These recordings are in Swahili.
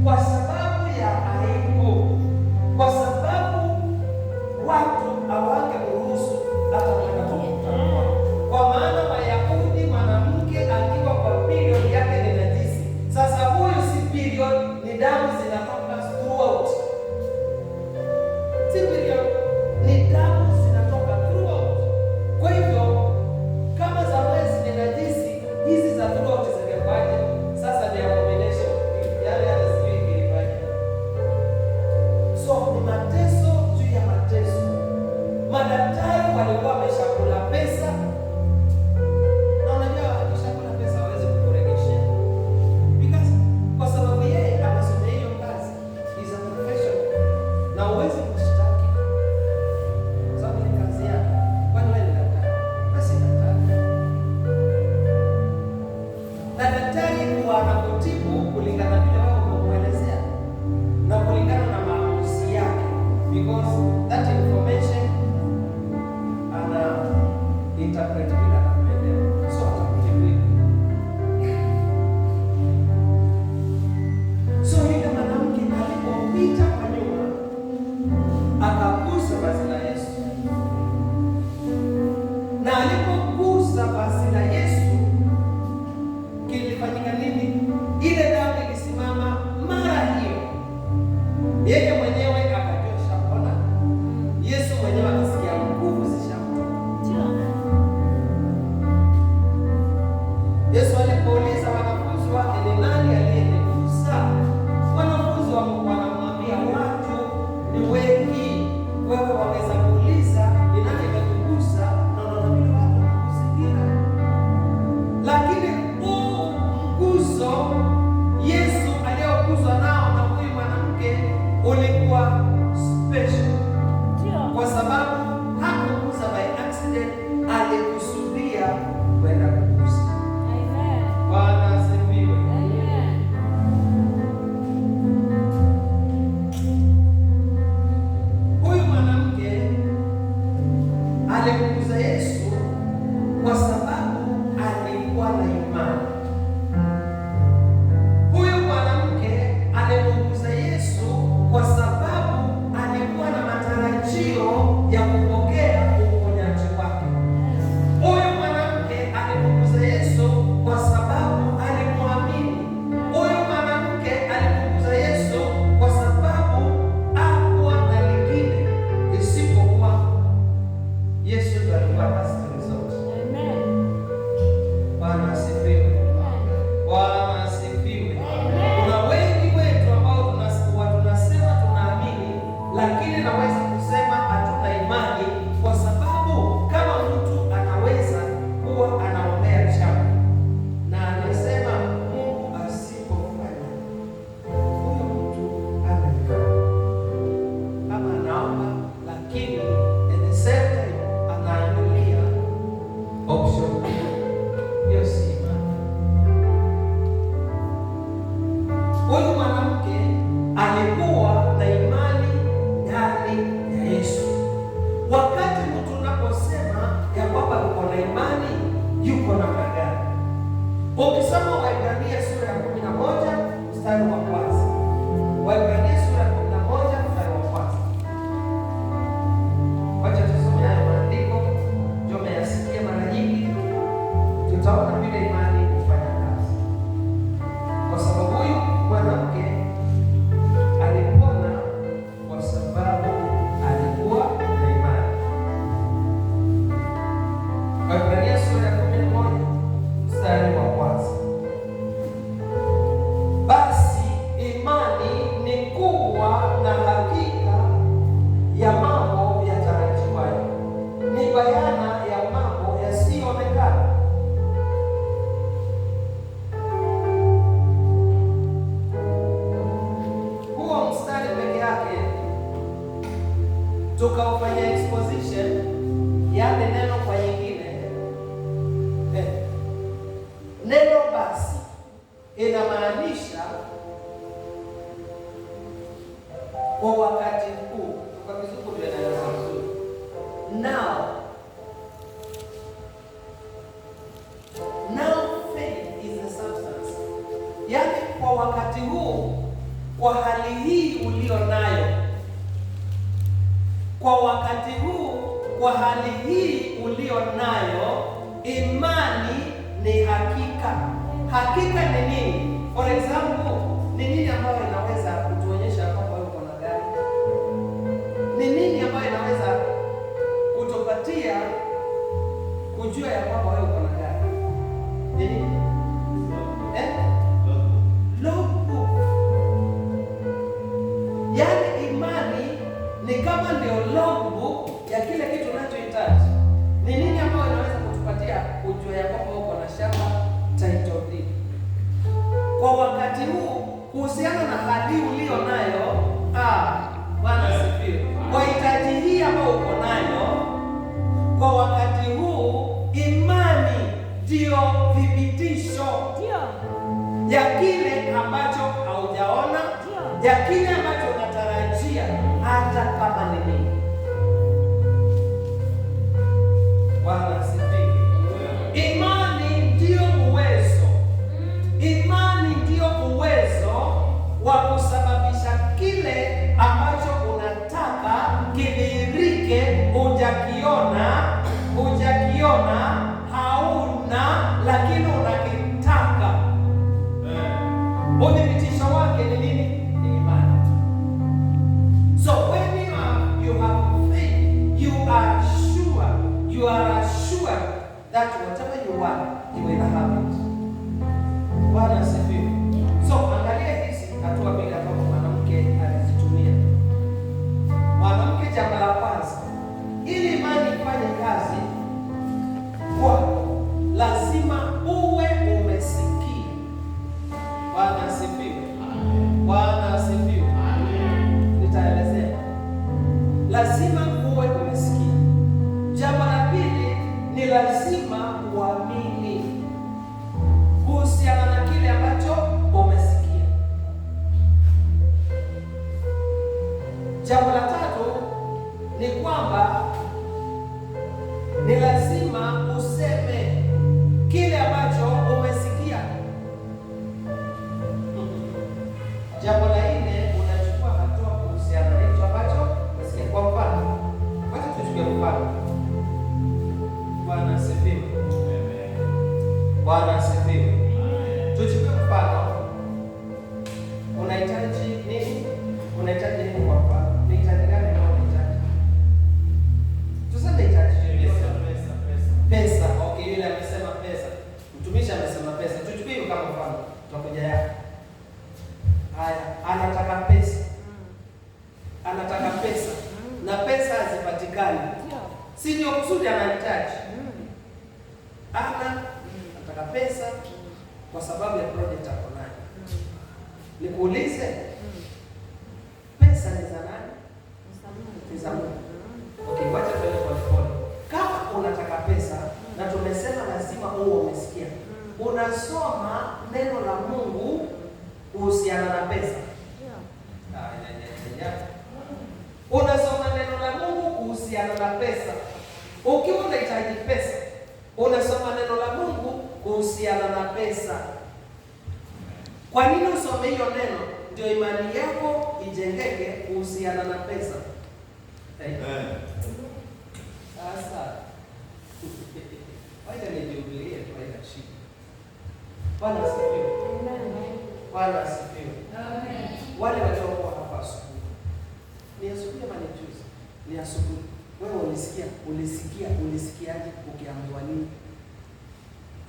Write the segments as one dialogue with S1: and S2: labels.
S1: kwa sababu ya aibu, kwa sababu watu hawangeruhusu hata kwenda kumtambua. Kwa maana Wayahudi, mwanamke akiwa kwa period yake ni najisi. Sasa huyu si period, ni damu zinatoka throughout. Si period, ni damu zinatoka throughout. Kwa hivyo kama za mwezi ni najisi, hizi za throughout zingefanya. Sasa ni abomination, yale sijui ingefanya. So ni mateso juu ya mateso. Madaktari walikuwa wameshakula pesa, na unajua akishakula pesa hawezi kukuregeshea, because kwa sababu yeye amesomea hiyo kazi, is a professional, na huwezi kushtaki sababu ni kazi yake. Kwani wewe ni daktari? Basi daktari, na daktari huwa anakutibu kulingana vile wewe umemwelezea na kulingana na maamuzi yake, because that information ana interpret bila kuelewa, so atakujibu hivi. So yule mwanamke alipopita kwa nyuma akagusa vazi la Yesu, na alipogusa vazi la Yesu kilifanyika nini? Ile damu ilisimama mara hiyo. Yeye mwenyewe akajua shapona. Yesu mwenyewe akasikia nguvu zishamtoka. Yesu alipouliza wanafunzi wake ni nani aliyenigusa, wanafunzi wanamwambia watu ni wengi, wewe waweza kuuliza ni nani amekugusa, na unaona vile watu wanakuzingira. Lakini huu mguso Yesu aliyoguswa nao na huyu mwanamke ulikuwa special, kwa sababu hakugusa by accident, alikusudia kwenda kugusa. Bwana asifiwe. Huyu mwanamke alimgusa Yesu kwa sababu alikuwa na imani. Huyu mwanamke alimgusa Yesu kwa sababu alikuwa na matarajio ya kupokea uponyaji wake. Huyu mwanamke alimgusa Yesu kwa sababu alimwamini. Huyu mwanamke alimgusa Yesu kwa sababu hakuwa na lingine isipokuwa Yesu ndiye alikuwa asili zote. Bwana asifiwe. Bwana asifiwe. Kuna wengi wetu ambao tunasema tunaamini, lakini naweza kusema hatuna imani, kwa sababu kama mtu anaweza kuwa anaombea jambo na anasema Mungu asipofanya, huyo mtu amekaa kama anaomba, lakini at the same time anaangalia option hiyo, si imani. Huyu mwanamke alikuwa na imani ndani ya Yesu. Wakati mtu unaposema ya kwamba uko na imani, yuko namna gani? Ukisoma Waebrania sura ya 11 mstari wa kwanza, Waebrania sura ya 11 mstari wa kwanza. Wacha tusome haya maandiko, tumeyasikia mara nyingi, tutaona vile imani hufanya kazi, kwa sababu huyu mwanamke alipona kwa sababu alikuwa na imani. Waebrania sura ya 11 mstari wa kwanza. Basi imani ni kuwa na hakika ya mambo yatarajiwayo, ni bayana ya mambo yasiyoonekana. Huo mstari peke yake tukaufanya exposition, yaani neno kwa nyingine. Neno basi inamaanisha kwa wakati huu, kwa kizungu ndio inaeleza vizuri. Now faith is the substance, yaani kwa wakati huu kwa hali hii ulio nayo, kwa wakati huu, kwa hali hii ulio nayo, imani ni hakika. Hakika ni nini? For example, ni nini ambayo inaweza kutuonyesha kwamba wewe uko na gari? Ni nini ambayo inaweza kutupatia kujua ya kwamba wewe uko na gari? Ni nini? Logbook. Yaani imani ni kama ndio logbook ya kile kitu unachohitaji. Ni nini ambayo inaweza kutupatia kujua ya kwamba uko na shamba, title deed? Kwa wakati huu, kuhusiana na hali ulio nayo, Bwana asifiwe. Kwa hitaji hii ambayo uko nayo kwa wakati huu, imani ndio thibitisho ya kile ambacho haujaona, ya kile ambacho unatarajia, hata kama ni nini. Bwana asifiwe. Imani ndio uwezo, imani ndio uwezo wa kusababisha kile ambacho unataka kidhihirike. Hujakiona, hauna, lakini unakitaka. Uthibitisho wake ni nini? Ni imani. So when you have faith, you are assured that whatever you want, you will have it. Bwana asifiwe. So angalia hizi hatua mbili ambapo mwanamke alizitumia. Mwanamke, jambo la kwanza, ili imani ifanye kazi kwako, lazima uwe umesikia. Bwana asifiwe. Bwana asifiwe. Nitaelezea. Lazima uwe umesikia. Jambo la pili ni lazima uamini kuhusiana na kile ambacho umesikia. Jambo la tatu ni kwamba ni lazima useme kile ambacho umesikia. Jambo la nne, unachukua hatua kuhusiana na hicho ambacho umesikia. Kwa mfano, wacha tuchukue mfano. Bwana asifiwe. Bwana asifiwe. Tuchukue mfano. Unahitaji nini? Unahitaji nini kwa mfano? Ni hitaji gani ambalo unahitaji? Tuseme hitaji pesa. Okay, yule amesema pesa. Mtumishi amesema pesa. Tuchukue hiyo kama mfano. Tutakuja yako. Haya, anataka pesa. Anataka pesa. Na pesa hazipatikani. Si ndio kusudi anahitaji? Anataka pesa kwa sababu ya project yako nayo. Nikuulize, pesa ni za nani? Ni za Mungu. Okay, wacha tuende kwa pole. Kama unataka pesa na tumesema lazima uwe umesikia, unasoma neno la Mungu kuhusiana na pesa. Unasoma neno la Mungu kuhusiana na pesa. Ukiwa unahitaji pesa, unasoma neno la Mungu kuhusiana na pesa. Kwa nini usome hiyo neno? Ndio imani yako ijengeke kuhusiana na pesa. Sasa wacha nijiulize kwa ile shida. Bwana asifiwe. Bwana asifiwe. Wale waliokuwa hapa asubuhi, ni asubuhi ama ni juzi? Ni asubuhi. Wewe ulisikiaje ukiambiwa nini?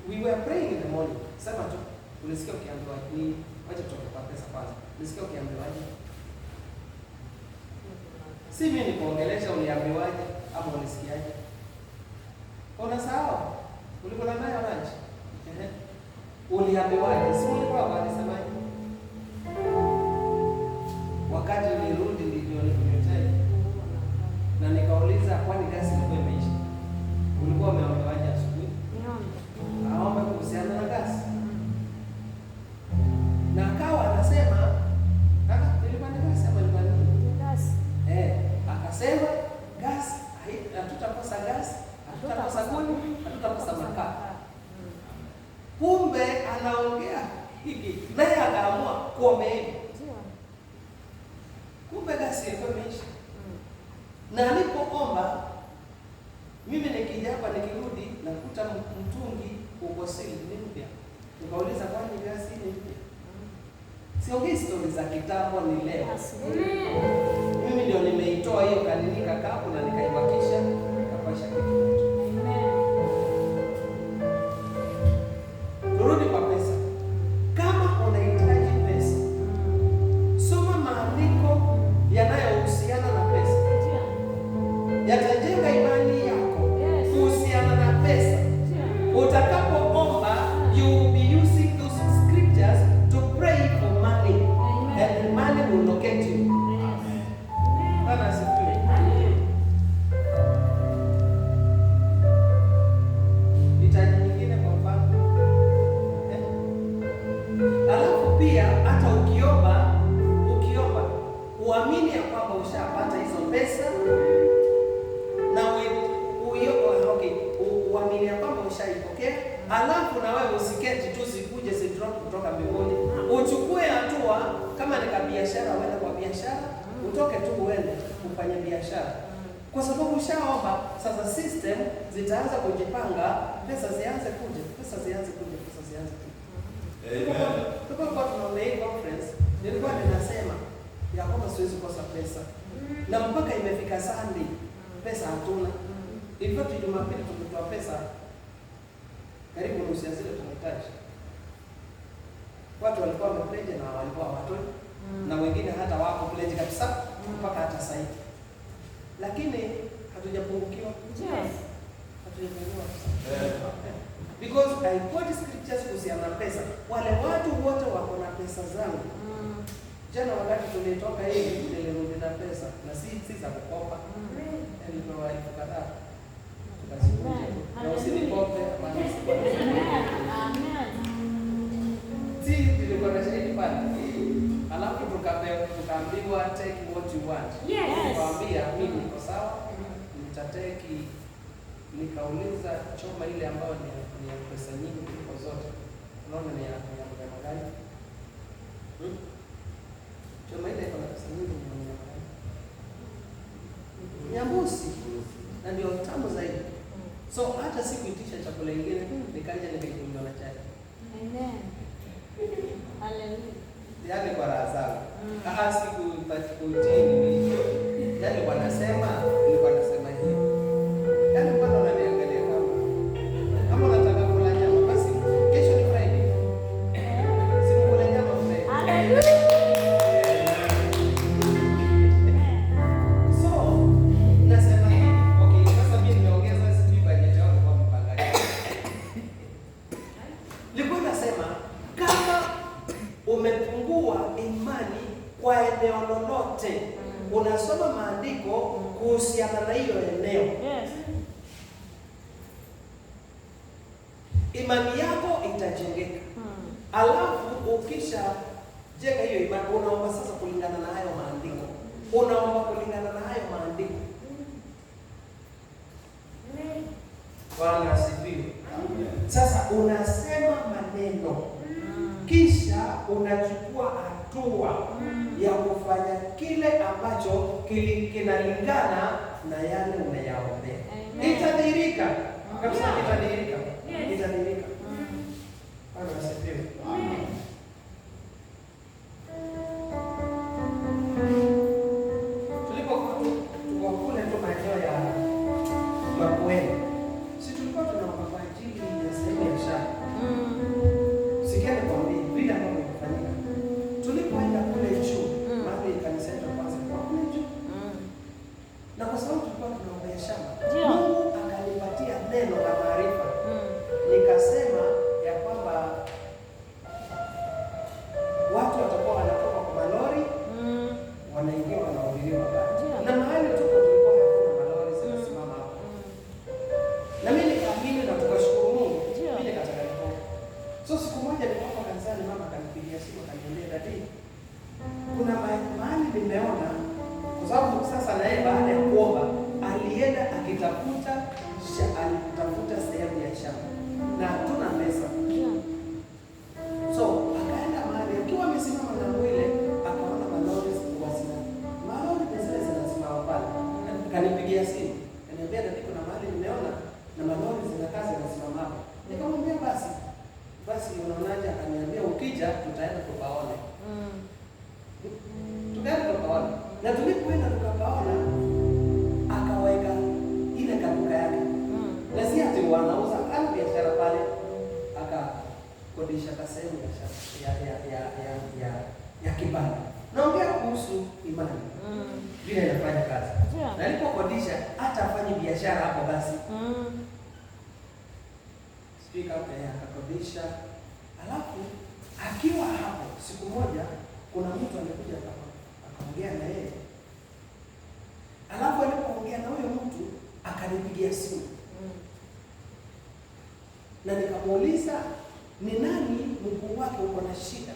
S1: We were praying in the morning. Sema tu, ulisikia ukiambiwa nini? Wacha tutoke kwa pesa kwanza. Ulisikia ukiambiwaje? Si mimi nikuongelesha uliambiwaje ama ulisikiaje? Unasahau? Ulikuwa nayo lunch? Uliambiwaje? Si ulikuwa unasemaje? Wakati nilirudi ndio nilikunywa na nikauliza kwani gasi ilikuwa imeisha. Ulikuwa umeambiwaje asubuhi? Naomba kuhusiana na gasi. Na akawa anasema, nilikuwa ni gasi ama ilikuwa nini? Gasi. Akasema gasi, hatutakosa gasi, hatutakosa kuni, hatutakosa makaa. Kumbe anaongea hiki, naye akaamua kuomba hivi. gasi ilikuwa imeisha. Na alipoomba, mimi nikija hapa nikirudi nakuta mtungi uko sili ni mpya. Nikauliza kwani gasi ni mpya? Siongei stories za kitambo, ni leo. Mimi ndio nimeitoa hiyo kanini kakapu na nikaibakisha nikapasha kitu. Turudi kwa pesa. Kama unahitaji pesa, soma maandiko yanayohusiana na pesa. Yatajenga imani yako kuhusiana na pesa. Utakapoomba, you will be using those scriptures to pray for money. And money will locate you. Bwana asifiwe. Hitaji nyingine kwa mfano. Alafu pia hata ukiomba uamini ya kwamba ushapata hizo pesa na uamini ya kwamba ushaipokea. Alafu na wewe usiketi tu zikuje drop kutoka mbinguni. Uchukue hatua, kama ni biashara uende kwa biashara, utoke tu uende ufanye biashara. Kwa sababu ushaomba, sasa system zitaanza kujipanga, pesa zianze kuja. Kwa tunaona hii conference, nilikuwa ninasema ya kwamba siwezi kosa pesa. Na mpaka imefika Sunday, pesa hatuna. Ilikuwa Jumapili tulitoa pesa karibu nusu ya zile tunahitaji. Watu walikuwa wamepledge na walikuwa hawatoi. Na wengine hata wako pledge kabisa mpaka hata sasa. Lakini hatujapungukiwa. Yes. Hatujapungukiwa. Because I quote scriptures kuhusiana na pesa. Wale watu wote wako na pesa zangu. Jana wakati tulitoka hivi nilirudi na pesa na si za kukopa. Nilipewa elfu kadhaa. Na usinikope maana si tulikuwa na shahidi pale. Alafu tukaambiwa take what you want. Tukaambia mimi niko sawa, nitateki. Nikauliza choma ile ambayo ni ya pesa nyingi kuliko zote. Unaona ni ya magari? Choma ile iko na pesa nyingi ni ya magari. Nyambusi. Na ndio tamu zaidi. So hata sikuitisha chakula kingine, nikaja nikaikunywa na chai. Amen. Hallelujah. Yaani kwa raha zangu. Sikuitii nini. Yaani wanasema, nilikuwa nasema hivi. Yaani bwana unaniangalia kama unataka kula nyama, basi kesho ni Friday. Sikule nyama Friday. Hallelujah. Eneo lolote unasoma maandiko kuhusiana na hiyo eneo. Yes. Imani yako itajengeka. Alafu ukisha jenga hiyo imani, unaomba sasa kulingana na hayo maandiko. Bwana asifiwe. Sasa unasema maneno. Kisha unachukua hatua ya kufanya kile ambacho kinalingana na yale unayaombea. Itadhihirika. Kabisa itadhihirika. Itadhihirika. Bwana asifiwe. Amen. Tulipokuwa kule tu maeneo ya Makueni. Si tulikuwa tunaomba kwa ajili ya sehemu ya shamba. Sikia nikwambie vile ambavyo kufanyika. Tulipoenda kule juu, mahali kanisa letu kwanza kwa kule juu. Na kwa sababu tulikuwa tunaombea shamba, Mungu akanipatia neno la maarifa. Nikasema ya kwamba watu watakuwa wanatoka kwa malori, wanaingia wanahubiriwa Baba. Na mahali tulikuwa hakuna malori zinasimama hapo. Na mimi nikaamini na tukashukuru Mungu. Mimi nikataka nitoke. So siku moja nilipokuwa kanisani, mama akanipigia simu akaniambia, "Dadi, kuna mahali nimeona." Kwa sababu sasa na yeye baada ya kuomba alienda akitafuta sehemu ya shamba. Na hatuna pesa. So akaenda mahali akiwa amesimama na mwile akaona malori zilikuwa zina. Malori ibada. Naongea kuhusu imani. Vile inafanya kazi. Na alipokodisha hata afanye biashara hapo basi. Speak out there akakodisha. Alafu akiwa hapo siku moja kuna mtu alikuja akaongea na yeye. Alafu alipoongea na huyo mtu akanipigia simu. Na nikamuuliza ni nani mkuu wake uko na shida.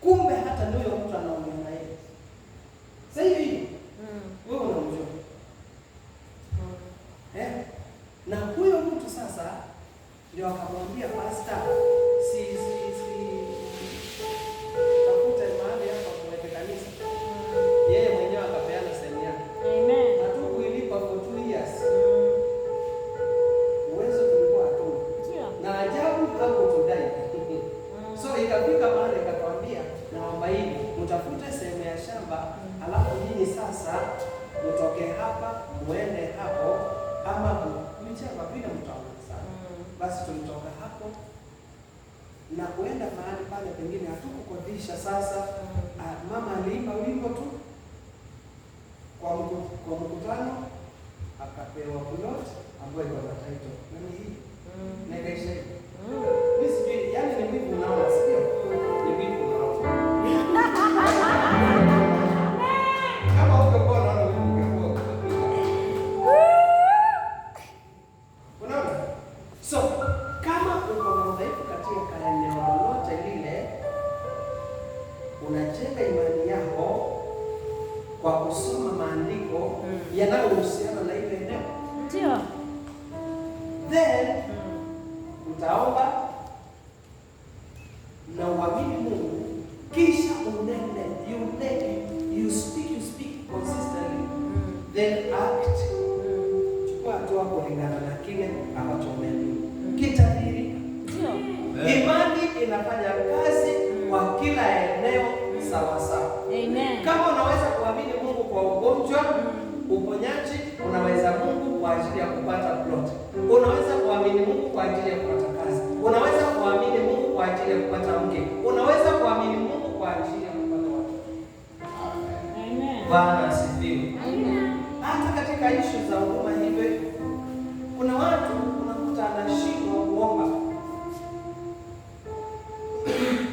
S1: Kumbe hata ndio huyo mtu anaongea na yeye. Sasa hivi wewe unamjua. Na huyo mtu sasa ndio akamwambia pastor tafute mahali hapa kwa kanisa. Yeye mwenyewe akapeana sehemu yake. Amen. Hatukuilipa for 2 years. Uwezo tulikuwa hatuna. Na ajabu hapo tudai. So ikafika mahali akatwambia naomba hivi mtafute sehemu ya shamba alafu nyinyi sasa mtoke hapa muende hapo ama mchanga vile mtaona sana. Basi tulitoka hapo na kuenda mahali pale pengine hatukukodisha sasa. Mama aliimba wimbo tu kwa mkutano akapewa plot ambayo iko na title nani hii nikaisha mimi sijui yani ni mimi unaona sio ni mimi unaona kama uko kwa unaona mimi uko unaona. So kama uko na udhaifu katika eneo lolote lile, unajenga imani yako kwa kusoma maandiko yanayohusiana na ile eneo. Ndio. Then utaomba na uamini Mungu, kisha you speak consistently. Then act. Chukua hatua kulingana na kile ambacho umeamini. Kitadhihirika. Ndio. Imani inafanya kazi kwa kila eneo sawa sawa. Amen. Kama unaweza kuamini Mungu kwa ugonjwa, uponyaji, unaweza Mungu kwa ajili ya kupata plot. Unaweza kuamini Mungu kwa ajili ya kupata kazi. Unaweza kuamini Mungu kwa ajili ya kupata mke. Unaweza kuamini Mungu kwa ajili ya kupata watoto. Amen. Bwana asifiwe. Amen. Hata katika issue za huduma hivi kuna watu unakuta anashindwa kuomba.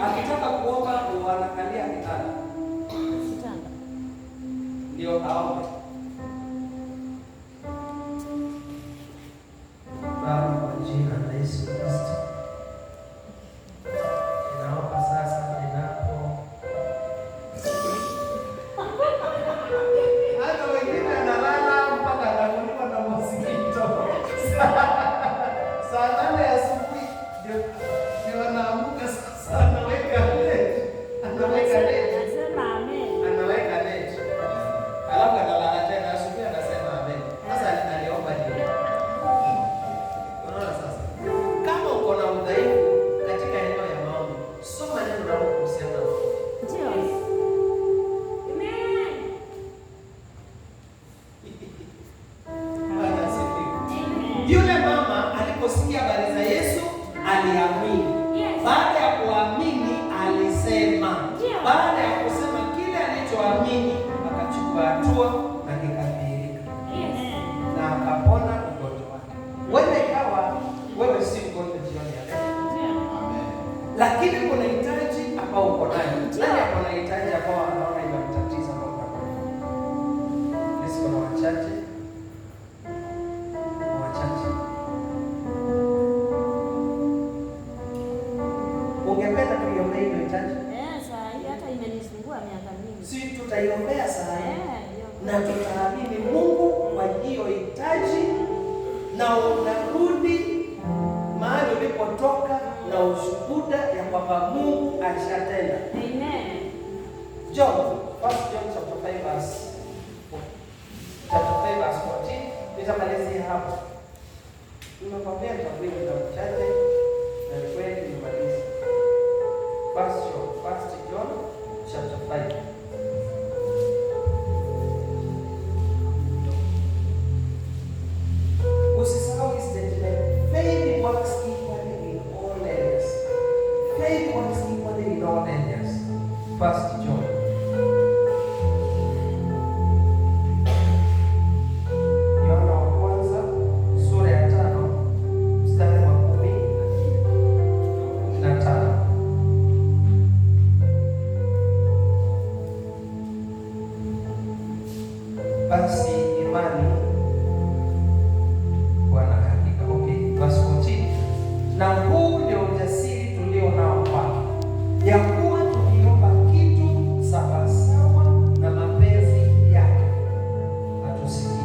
S1: Akitaka kuomba wanakalia kitanda. Ndio aombe. Baba, kwa jina la Yesu Kristo, ninaomba sasa hata wengine analala mpaka anakuliwa na mosquito. Saa 8 asubuhi ndio anaamka sasa anaweka net. Anasema amen. Anaweka net. Alafu analala tena asubuhi anasema amen. Sasa aliomba nini? Unaona sasa? Kama uko na udhaifu katika eneo ya maombi, soma neno la Mungu kuhusiana na maombi. Ndio. Amen. Bwana asifiwe. Yule mama aliposikia habari za Yesu aliamini. Baada ya kuamini alisema. Baada ya kusema kile alichoamini akachukua hatua na kikadhihirika. Na akapona ugonjwa wake. Wewe ikawa wewe si mgonjwa jioni ya leo. Amen. Lakini kuna hitaji ambao uko nayo. Nani ako na hitaji ambao anaona inamtatiza kwa kwako? Sisi kuna wachache. Ungependa kuiombea hiyo hitaji? Hata imenisumbua miaka mingi. Si tutaiombea saa hii. Na tutaamini Mungu kwa hiyo hitaji na unarudi mahali ulipotoka na ushuhuda ya kwamba Mungu alishatenda. Amen. John, 1 John chapter 5 verse 14. Nitamalizia hapo. Nimekwambia nitakuwa na chache na kweli nimalize. 1 John chapter 5. Usisahau hii statement. Faith works equally in all areas. Faith works equally in all areas. 1 John basi imani wana hakika. Okay, verse 14. Na huu ndio ujasiri tulio nao kwake, ya kuwa tukiomba kitu sawasawa na mapenzi yake atusikie.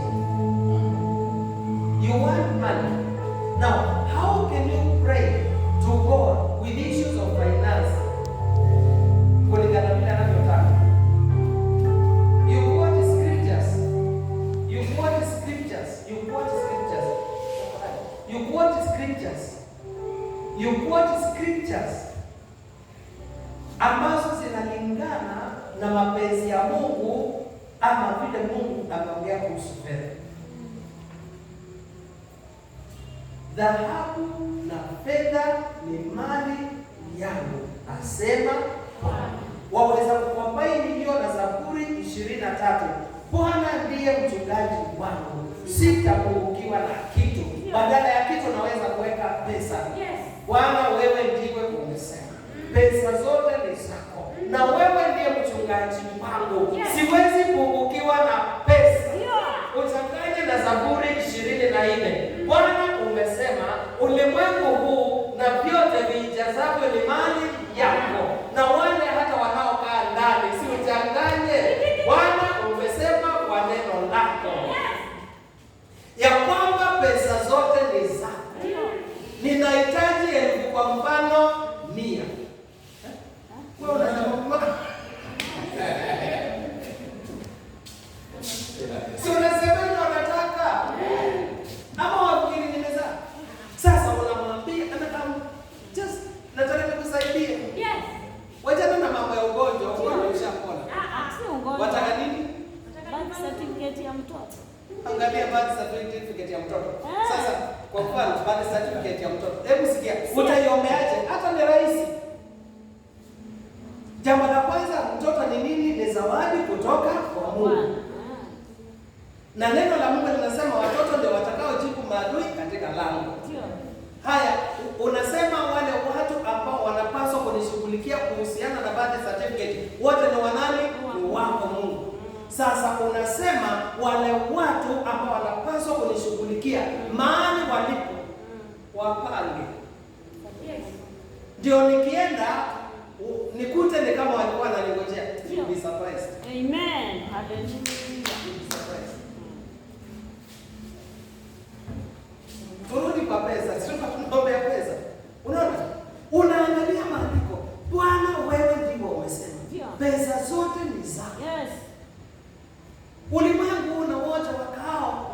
S1: You want money. Now, how can you pray to God with issues of finance? Kulingana vile anavyotaka. You quote scriptures. You quote scriptures. You quote scriptures. You quote scriptures. You quote scriptures ambazo zinalingana na mapenzi ya Mungu ama vile Mungu ameongea kuhusu fedha. Dhahabu na fedha ni mali yangu, asema Bwana. Waweza kukombaini hiyo na Zaburi 23. Bwana ndiye mchungaji wangu, sitapungukiwa na kitu. Badala ya kitu naweza kuweka pesa. Bwana, wewe ndiwe umesema pesa zote ni zako, na wewe ndiye mchungaji wangu, siwezi pungukiwa na pesa. Uchanganye na Zaburi 24. Bwana umesema ulimwengu huu na vyote vijazavyo ni mali yako, na wale hata wanaokaa ndani. Si uchanganye. Bwana umesema kwa neno lako ya kwamba pesa zote ni zako. Ninahitaji 1,000 kwa mfano 100. Wewe unasema si unasema unataka ama wafikiri nimeza. Sasa unamwambia just nataka nikusaidie. Yes. Wajana na mambo ya ugonjwa, umeshapona.
S2: Sio ugonjwa.
S1: Wataka nini?
S2: Birth certificate ya mtoto.
S1: Angalia birth certificate ya mtoto. Sasa kwa mfano birth certificate ya mtoto. Hebu sikia, utaiombeaje? Hata ni rahisi. Jambo la kwanza, mtoto ni nini? Ni zawadi kutoka kwa Mungu. Na neno la Mungu linasema watoto ndio watakaojibu maadui katika lango. Haya, unasema wale watu ambao wanapaswa kunishughulikia kuhusiana na birth certificate, wote ni wanani? Ni wako Mungu. Sasa unasema wale watu ambao wanapaswa kunishughulikia mahali walipo wapange. Ndio nikienda nikute ni kama walikuwa wananingojea. Be surprised.
S2: Amen. Hallelujah.
S1: Turudi kwa pesa, sio tunaomba pesa. Unaona? Unaangalia maandiko. Bwana wewe ndivyo umesema. Pesa zote ni zako. Yes. Ulimwengu na wote wakao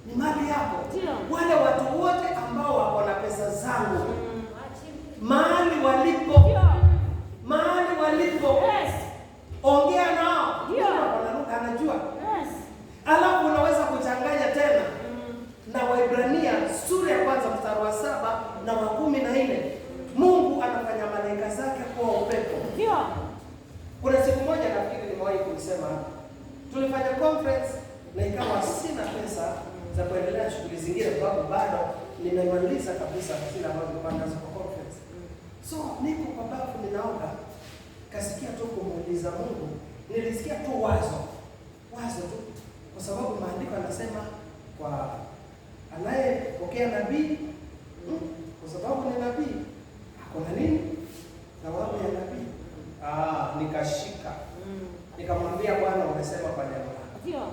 S1: ni mali yako. Wale watu wote ambao wako na pesa zangu. Mahali walipo. Mahali walipo. Yes. Ongea nao. Wanaruka anajua. Yes. Alafu unaweza kuchanganya tena na Waebrania sura ya 1 mstari wa 7 na wa 14. Mungu anafanya malaika zake kwa upepo. Kuna siku moja nafikiri nimewahi kusema, tulifanya conference na ikawa sina pesa za kuendelea shughuli zingine kwa sababu bado nimemaliza kabisa kila ambacho nilipanga kwa conference. So niko kwa bafu ninaoga, kasikia tu kumuuliza Mungu, nilisikia tu wazo tu, kwa sababu maandiko yanasema kwa anayepokea nabii, kwa sababu ni nabii, hakuna nini? Thawabu ya nabii. Nikashika. Nikamwambia Bwana umesema kwa neno lako.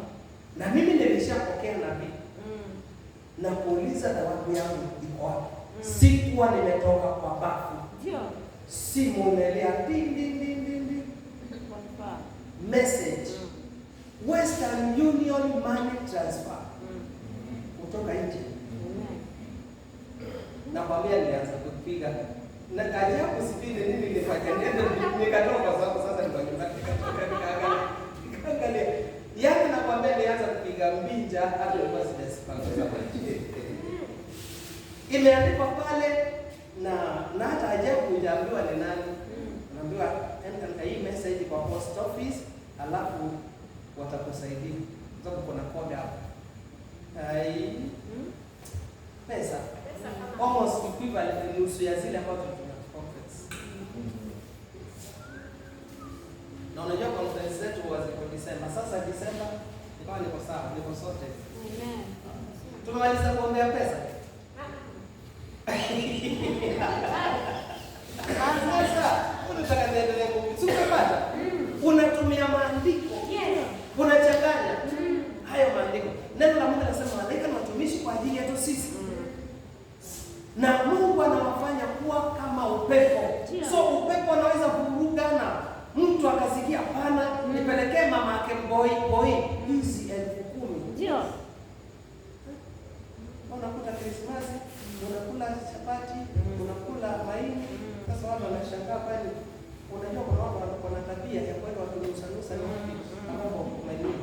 S1: Na mimi nilishapokea nabii. Na kuuliza thawabu yangu iko wapi? Sikuwa nimetoka kwa bafu. Simu imelia ding. Message. Western Union money transfer. Kutoka nje. Nakwambia nilianza kupiga. Na kaja kusipinde nini nilifanya neno nikatoka kwa sababu sasa ni nyumbani nikaangalia. Yaani nakwambia nilianza kupiga mbinja hata ilikuwa sijasipanga kwa nje. Imeandikwa pale na hata ajabu hujaambiwa ni nani. Unaambiwa enda hii message kwa post office alafu watakusaidia. Sababu kuna code hapo. Pesa. Almost equivalent nusu ya zile ambazo tuna conference. Na unajua conference zetu waziko December. Sasa December Kwa niko sawa, niko sote.
S2: Amen.
S1: Tumemaliza kuombea pesa. Sasa unataka niendelee kupata? Unatumia maandiko. Unachanganya. Hayo maandiko. Neno la Mungu linasema malaika ni watumishi kwa ajili yetu sisi. Na Mungu anawafanya kuwa kama upepo. So upepo anaweza kuvurugana. Mtu akasikia pana, nipelekee mama yake boy hizi 10,000.
S2: Ndio.
S1: Unakuta Krismasi, unakula chapati, unakula maini. Sasa watu wanashangaa kwani unajua kuna watu wana tabia ya kwenda wakinusa na mambo maini.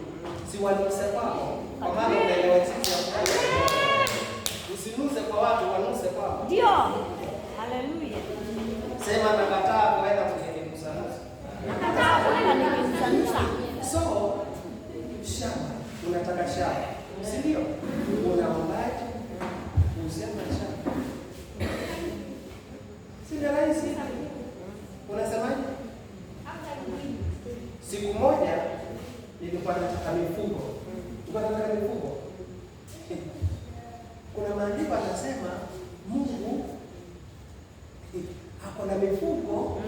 S1: Si wanuse kwao. Kwa maana unaelewa jinsi ya kufanya. Usinuse kwa watu, wanuse kwao.
S2: Ndio. Haleluya.
S1: Sema nakataa kwenda kwenye mkusanyo.
S2: Nakataa kwenda nikimsanusa.
S1: So, shamba, unataka shamba. Si ndio? Unaombaje? Uhusiano na shamba. Si ndio rahisi? Unasemaje? Siku moja nilikuwa nataka mifugo. Kuna maandiko anasema Mungu ako na mifugo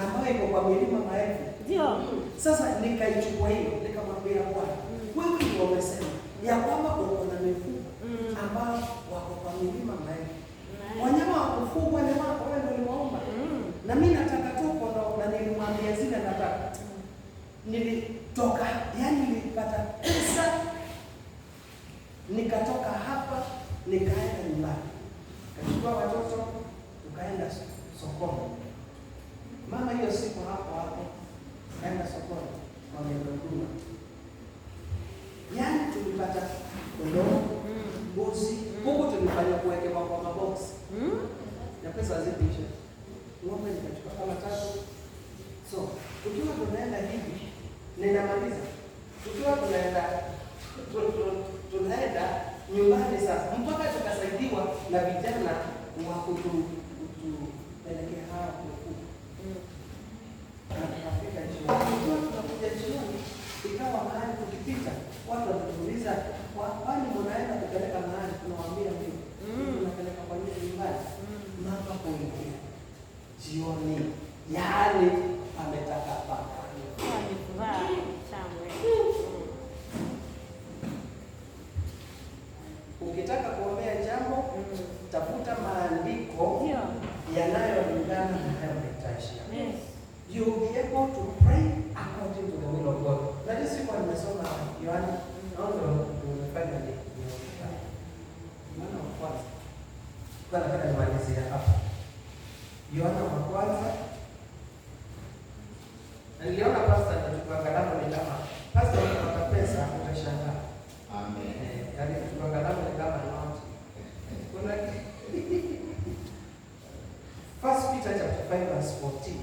S1: ambayo iko kwa milima maelfu.
S2: Ndio.
S1: Sasa nikaichukua hiyo, nikamwambia Bwana, wewe ndio umesema ya kwamba uko na mifugo ambao wako kwa milima maelfu. Wanyama wa kufugwa ni wako, wewe ndio uliwaomba. Na mimi nataka tu kondoo, na nilimwambia zile nataka. Nilitoka, yani nilipata pesa, nikatoka hapa, nikaenda nyumbani. Kachukua watoto, tukaenda sokoni. Mama hiyo siku hapo kaenda sokoni kwa mwenye. Yaani tulipata kondoo, mbuzi, huko tulifanya kuwekewa kwa maboksi. Na pesa zipisha. Ng'ombe nikachukua kama 3. So, tukiwa tunaenda hivi, ninamaliza. Tukiwa tunaenda nyumbani sasa. Mpaka tukasaidiwa na vijana wa kutupelekea hawa kuku. Tunafika jioni. Tunakuja jioni, ikawa mahali tukipita, watu wanatuuliza, kwani mnaenda kupeleka mahali? Tunawaambia mimi. Tunapeleka kwa nyumbani. Mama kuingia jioni, yaani ametaka paka.
S2: Ni furaha shangwe.
S1: Ukitaka kuombea jambo, tafuta maandiko yanayolingana na hayo mahitaji. You will be able to pray according to the will of God. Na jinsi kwa nimesoma Yohana, naomba nimefanya ni Yohana wa kwanza. Kwa nataka nimalizie hapa. Yohana wa kwanza. Niliona pastor anachukua kalamu ni kama pastor anapata pesa utashangaa. Amen. Yaani kuchukua kalamu ni kama not. Kuna First Peter chapter 5 verse 14.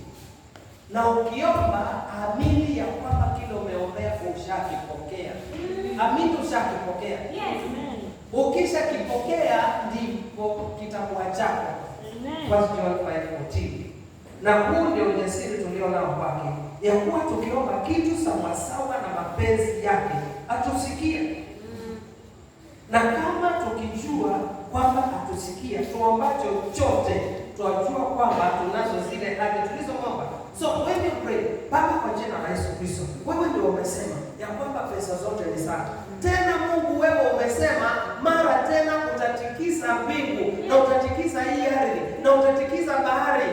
S1: Na ukiomba amini ya kwamba kile umeombea ushakipokea. Amini ushakipokea.
S2: Yes, amen.
S1: Ukishakipokea ndipo kitakuwa chako.
S2: Amen.
S1: First John 5:14. Na huu ndio ujasiri tulio nao kwake, ya kuwa tukiomba kitu sawasawa na mapenzi yake atusikie. Na kama tukijua kwamba atusikia tuombacho chote, tunajua kwamba tunazo zile haki tulizomwomba. So when you pray, Baba, kwa jina la Yesu Kristo, wewe ndio umesema ya kwamba pesa zote ni zako. Tena Mungu, wewe umesema mara tena utatikisa mbingu na utatikisa hii ardhi na utatikisa bahari